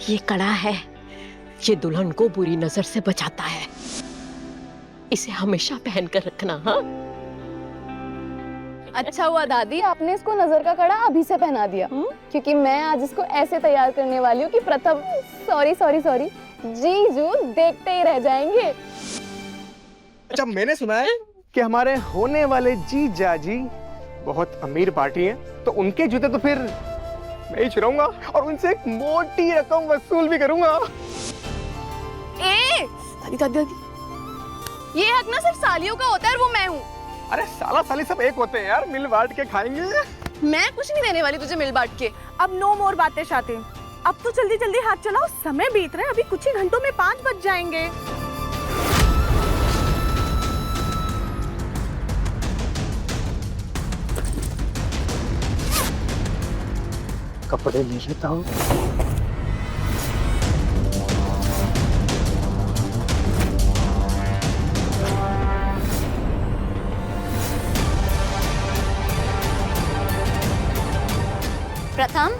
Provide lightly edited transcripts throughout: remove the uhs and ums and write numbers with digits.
ये कड़ा है, ये दुल्हन को बुरी नजर से बचाता है। इसे हमेशा पहन कर रखना। हाँ, अच्छा हुआ दादी आपने इसको नजर का कड़ा अभी से पहना दिया, क्योंकि मैं आज इसको ऐसे तैयार करने वाली हूँ कि प्रथम सॉरी जीजू देखते ही रह जाएंगे। अच्छा, मैंने सुना है कि हमारे होने वाले जीजा जी बहुत अमीर पार्टी है, तो उनके जूते तो फिर मैं ही चुराऊंगा और उनसे एक मोटी रकम वसूल भी करूंगा। दादी ये हक ना सिर्फ सालियों का होता है और वो मैं हूँ। अरे साला साली सब एक होते हैं यार, मिल बांट के खाएंगे। मैं कुछ नहीं देने वाली तुझे मिल बांट के। अब नो मोर बातें शाते, अब तो जल्दी जल्दी हाथ चलाओ, समय बीत रहा है, अभी कुछ ही घंटों में 5 बज जाएंगे। कपड़े ले लेता हूँ। प्रथम,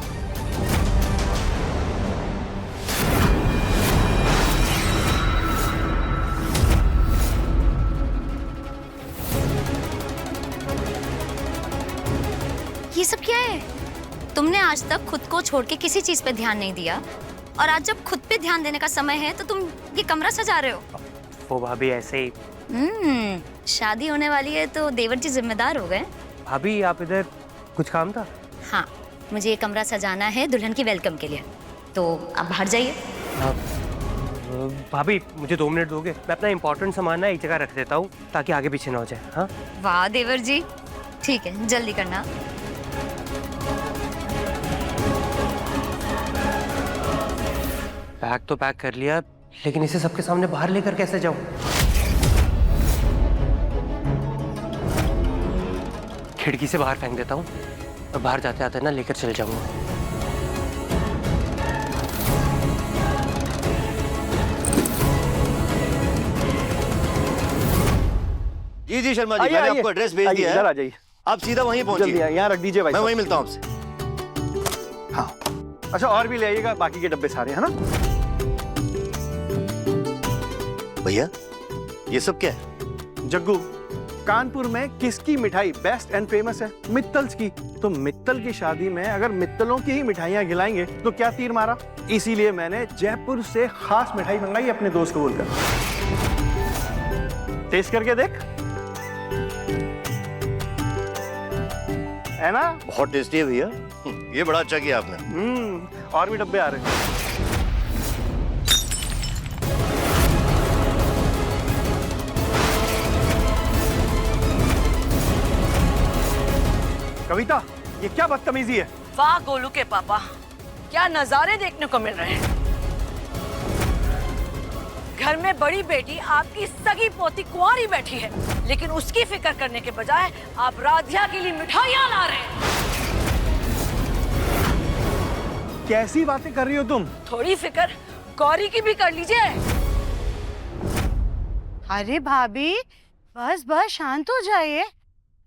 ये सब क्या है? तुमने आज तक खुद को छोड़ के किसी चीज पे ध्यान नहीं दिया, और आज जब खुद पे ध्यान देने का समय है तो तुम ये कमरा सजा रहे हो। वो भाभी ऐसे ही। शादी होने वाली है तो देवर जी जिम्मेदार हो गए। भाभी आप इधर, कुछ काम था? हाँ, मुझे ये कमरा सजाना है दुल्हन की वेलकम के लिए, तो आप बाहर जाइए। भाभी मुझे 2 मिनट दोगे? मैं अपना इम्पोर्टेंट सामान ना एक जगह रख देता हूँ ताकि आगे पीछे ना हो जाए। हाँ, वाह देवर जी, ठीक है जल्दी करना। बैग तो पैक कर लिया, लेकिन इसे सबके सामने बाहर लेकर कैसे जाऊं? खिड़की से बाहर फेंक देता हूँ और बाहर जाते आते ना लेकर चल जाऊंगा। जी शर्मा जी, मैंने आपको एड्रेस भेज दिया है। इधर आ जाइए, आप सीधा वहीं पहुंचिए। जल्दी यहाँ रख दीजिए भाई। मैं वहीं मिलता हूँ आपसे। हाँ, अच्छा और भी ले आइएगा, बाकी के डब्बे सारे, है ना? भैया ये सब क्या है? जग्गू, कानपुर में किसकी मिठाई बेस्ट एंड फेमस है? मित्तल्स की। तो मित्तल की शादी में अगर मित्तलों की ही मिठाइयाँ खिलाएंगे तो क्या तीर मारा? इसीलिए मैंने जयपुर से खास मिठाई मंगाई अपने दोस्त को बोलकर। टेस्ट करके देख, है ना? बहुत टेस्टी है भैया, ये बड़ा अच्छा किया आपने। और भी डब्बे आ रहे हैं। कविता, ये क्या बदतमीजी है? वाह गोलू के पापा, क्या नजारे देखने को मिल रहे हैं। घर में बड़ी बेटी आपकी सगी पोती कुंवारी बैठी है, लेकिन उसकी फिक्र करने के बजाय आप राधिया के लिए मिठाइयां ला रहे हैं। कैसी बातें कर रही हो तुम? थोड़ी फिक्र गौरी की भी कर लीजिए। अरे भाभी बस बस शांत हो जाइए,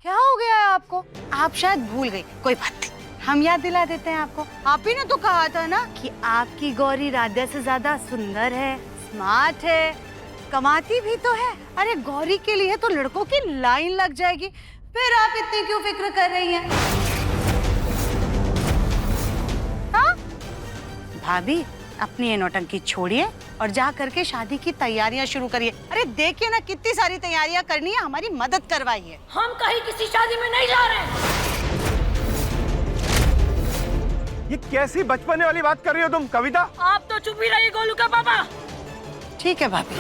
क्या हो गया है आपको? आप शायद भूल गई, कोई बात नहीं, हम याद दिला देते हैं आपको। आप ही ने तो कहा था ना कि आपकी गौरी राधा से ज्यादा सुंदर है, स्मार्ट है, कमाती भी तो है। अरे गौरी के लिए तो लड़कों की लाइन लग जाएगी, फिर आप इतनी क्यों फिक्र कर रही हैं? हाँ? भाभी अपनी ये नौटंकी छोड़िए और जा करके शादी की तैयारियां शुरू करिए। अरे देखिए ना कितनी सारी तैयारियां करनी है, हमारी मदद करवाइए। हम कहीं किसी शादी में नहीं जा रहे हैं। ये कैसी बचपने वाली बात कर रही हो तुम कविता? आप तो चुप ही रहिए गोलू का पापा। ठीक है भाभी,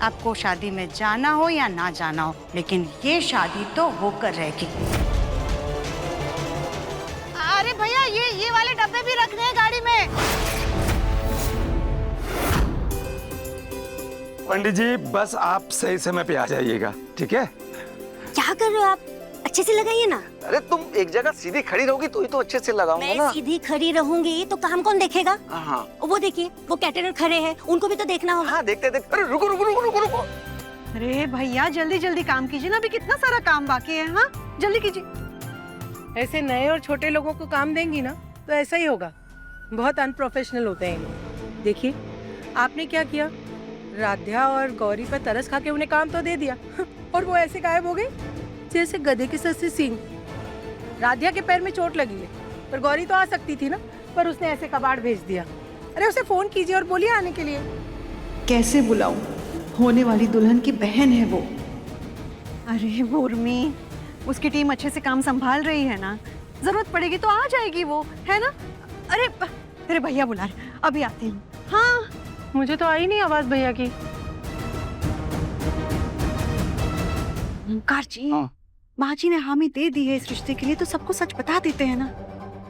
आपको शादी में जाना हो या ना जाना हो, लेकिन ये शादी तो होकर रहेगी। अरे भैया ये वाले डब्बे भी रखने हैं गाड़ी में। पंडित जी बस आप सही समय पे आ जाइएगा, ठीक है? क्या कर रहे हो आप? अच्छे से लगाइए ना। अरे तुम एक जगह सीधी खड़ी रहोगी तो ही तो अच्छे से लगाऊंगा ना। मैं सीधी खड़ी रहूंगी तो काम कौन देखेगा? हाँ। वो देखिए, वो कैटरर खड़े हैं, उनको भी तो देखना होगा। हाँ देखते देखते। अरे रुको रुको रुको रुको रुको। अरे भैया जल्दी जल्दी काम कीजिए ना, अभी कितना सारा काम बाकी है। हाँ जल्दी कीजिए। ऐसे नए और छोटे लोगों को काम देंगी ना तो ऐसा ही होगा, बहुत अनप्रोफेशनल होते हैं ये। देखिए आपने क्या किया, राध्या और गौरी पर तरस खा के उन्हें काम तो दे दिया और वो ऐसे गायब हो गई जैसे गधे की सस्ती सींग। राध्या के पैर में चोट लगी है, पर गौरी तो आ सकती थी ना, पर उसने ऐसे कबाड़ भेज दिया। अरे उसे फोन कीजिए और बोलिए आने के लिए। कैसे बुलाऊं? होने वाली दुल्हन की बहन है वो। अरे उर्मी, उसकी टीम अच्छे से काम संभाल रही है ना, जरूरत पड़ेगी तो आ जाएगी वो, है ना? अरे तेरे भैया बुला रहे, अभी आती हूँ। हाँ, मुझे तो आई नहीं आवाज भैया की। ओंकार जी, माँ जी ने हामी दे दी है इस रिश्ते के लिए, तो सबको सच बता देते हैं ना।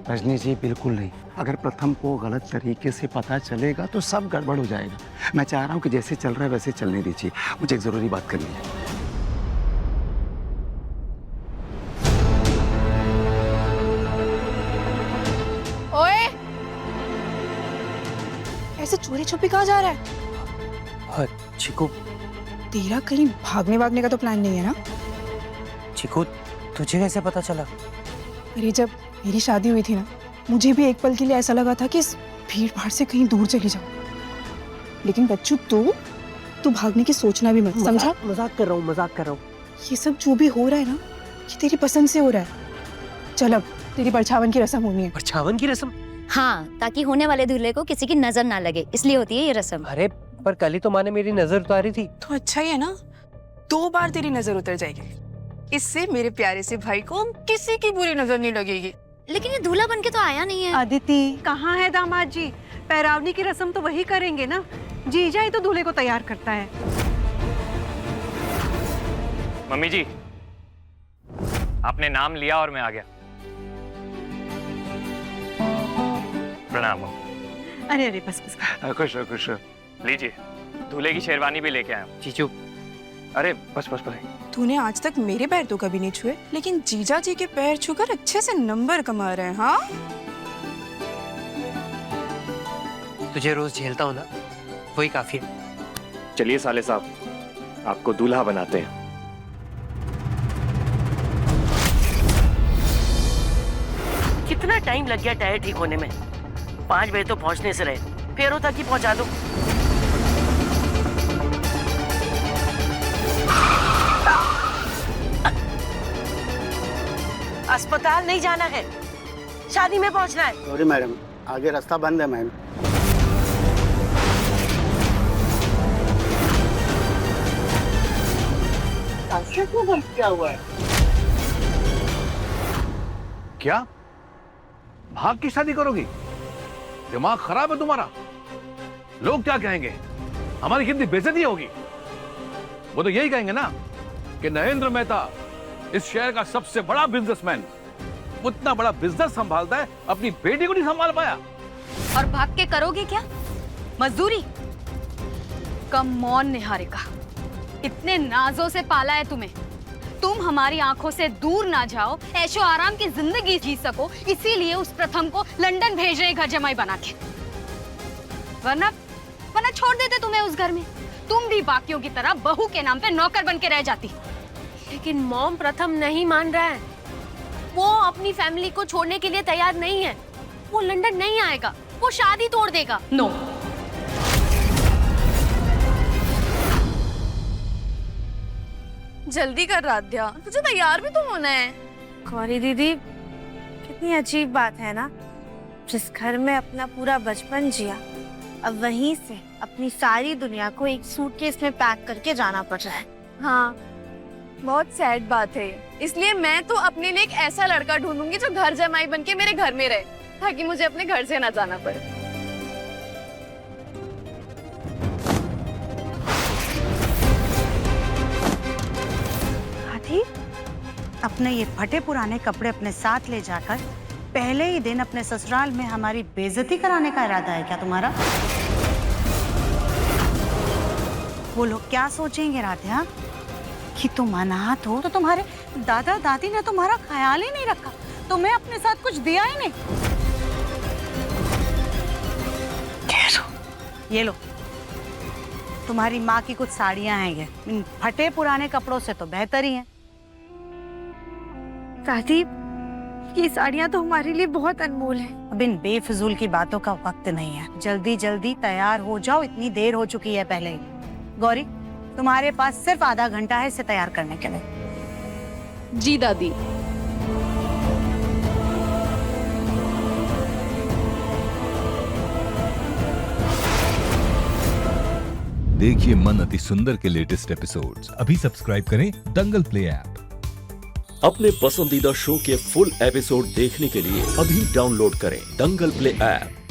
रजनी जी बिल्कुल नहीं। अगर प्रथम को गलत तरीके से पता चलेगा तो सब गड़बड़ हो जाएगा। मैं चाह रहा हूँ कि जैसे चल रहा है वैसे चलने दीजिए। मुझे एक जरूरी बात करनी है। ओए, ऐसे चोरी छुपी कहाँ जा रहा है? चिकू, तेरा कहीं भागने भागने का तो प्लान नहीं है ना? चिकू तुझे कैसे पता चला? अरे जब मेरी शादी हुई थी ना, मुझे भी एक पल के लिए ऐसा लगा था कि इस भीड़ भाड़ से कहीं दूर चली जाऊं। लेकिन बच्चू तू भागने की सोचना भी मत, समझा? मजाक कर रहा हूँ, मजाक कर रहा हूँ। ये सब जो भी हो रहा है ना, ये तेरी पसंद से हो रहा है। चल अब तेरी परछावन की रस्म होनी है। परछावन की रस्म? हाँ, ताकि होने वाले दूल्हे को किसी की नजर ना लगे, इसलिए होती है ये रस्म। अरे पर कल ही तो माँ ने मेरी नजर उतारी थी। तो अच्छा ही है ना, 2 बार तेरी नजर उतर जाएगी। इससे मेरे प्यारे से भाई को किसी की बुरी नजर नहीं लगेगी। लेकिन ये दूल्हा बनके तो आया नहीं है। अदिति, कहाँ है दामाद जी? पैरावनी की रस्म तो वही करेंगे ना, जीजा ही तो दूल्हे को तैयार करता है। मम्मी जी, आपने नाम लिया और मैं आ गया। प्रणाम। अरे अरे बस बस। खुश हो, खुश हो। लीजिए, दूल्हे की शेरवानी भी लेके आया हूँ। जीजू, अरे बस बस बस। तूने आज तक मेरे पैर तो कभी नहीं छुए, लेकिन जीजा जी के पैर छूकर अच्छे से नंबर कमा रहे हैं। हाँ, तुझे रोज झेलता हूँ ना, वही काफी है। चलिए साले साहब, आपको दूल्हा बनाते हैं। कितना टाइम लग गया टायर ठीक होने में? 5 बजे तो पहुंचने से रहे, फेरों तक ही पहुंचा दो। अस्पताल नहीं जाना है, शादी में पहुंचना है। सॉरी मैडम, आगे रास्ता बंद है मैम। क्या हुआ है? क्या भाग की शादी करोगी? दिमाग खराब है तुम्हारा? लोग क्या कहेंगे? हमारी कितनी बेइज्जती होगी। वो तो यही कहेंगे ना कि नरेंद्र मेहता इस शहर का सबसे बड़ा बिजनेसमैन, उतना बड़ा बिजनेस संभालता है, अपनी बेटी को नहीं संभाल पाया। और भाग के करोगे क्या? मजदूरी? कम ऑन निहारिका, इतने नाजों से पाला है तुम्हें, तुम हमारी आंखों से दूर ना जाओ, ऐशो आराम की जिंदगी जी सको, इसीलिए उस प्रथम को लंदन भेज रहे घर जमाई बना के। वरना छोड़ देते तुम्हें उस घर में, तुम भी बाकियों की तरह बहू के नाम पे नौकर बन के रह जाती। लेकिन मॉम प्रथम नहीं मान रहा है, वो अपनी फैमिली को छोड़ने के लिए तैयार नहीं है। वो लंदन नहीं आएगा, वो शादी तोड़ देगा। नो, जल्दी कर राध्या, तुझे तैयार भी तो होना है। गौरी दीदी, कितनी अजीब बात है ना, जिस घर में अपना पूरा बचपन जिया, अब वहीं से अपनी सारी दुनिया को एक सूटकेस में पैक करके जाना पड़ रहा है। हाँ, बहुत सैड बात है, इसलिए मैं तो अपने लिए एक ऐसा लड़का ढूंढूंगी जो घर जमाई बन के मेरे घर में रहे, ताकि मुझे अपने घर से ना जाना पड़े। अपने ये फटे पुराने कपड़े अपने साथ ले जाकर पहले ही दिन अपने ससुराल में हमारी बेइज्जती कराने का इरादा है क्या तुम्हारा? वो लोग क्या सोचेंगे राध्या कि तुम अनाथ हो, तो तुम्हारे दादा दादी ने तुम्हारा ख्याल ही नहीं रखा, तुम्हें अपने साथ कुछ दिया ही नहीं। ये लो, तुम्हारी माँ की कुछ साड़ियां हैं, ये इन फटे पुराने कपड़ों से तो बेहतर ही हैं। दादी, ये साड़ियाँ तो हमारे लिए बहुत अनमोल हैं। अब इन बेफिजूल की बातों का वक्त नहीं है, जल्दी जल्दी तैयार हो जाओ, इतनी देर हो चुकी है पहले ही। गौरी, तुम्हारे पास सिर्फ आधा घंटा है इसे तैयार करने के लिए। जी दादी। देखिए मन अति सुंदर के लेटेस्ट एपिसोड्स अभी सब्सक्राइब करें दंगल प्ले ऐप। अपने पसंदीदा शो के फुल एपिसोड देखने के लिए अभी डाउनलोड करें दंगल प्ले ऐप।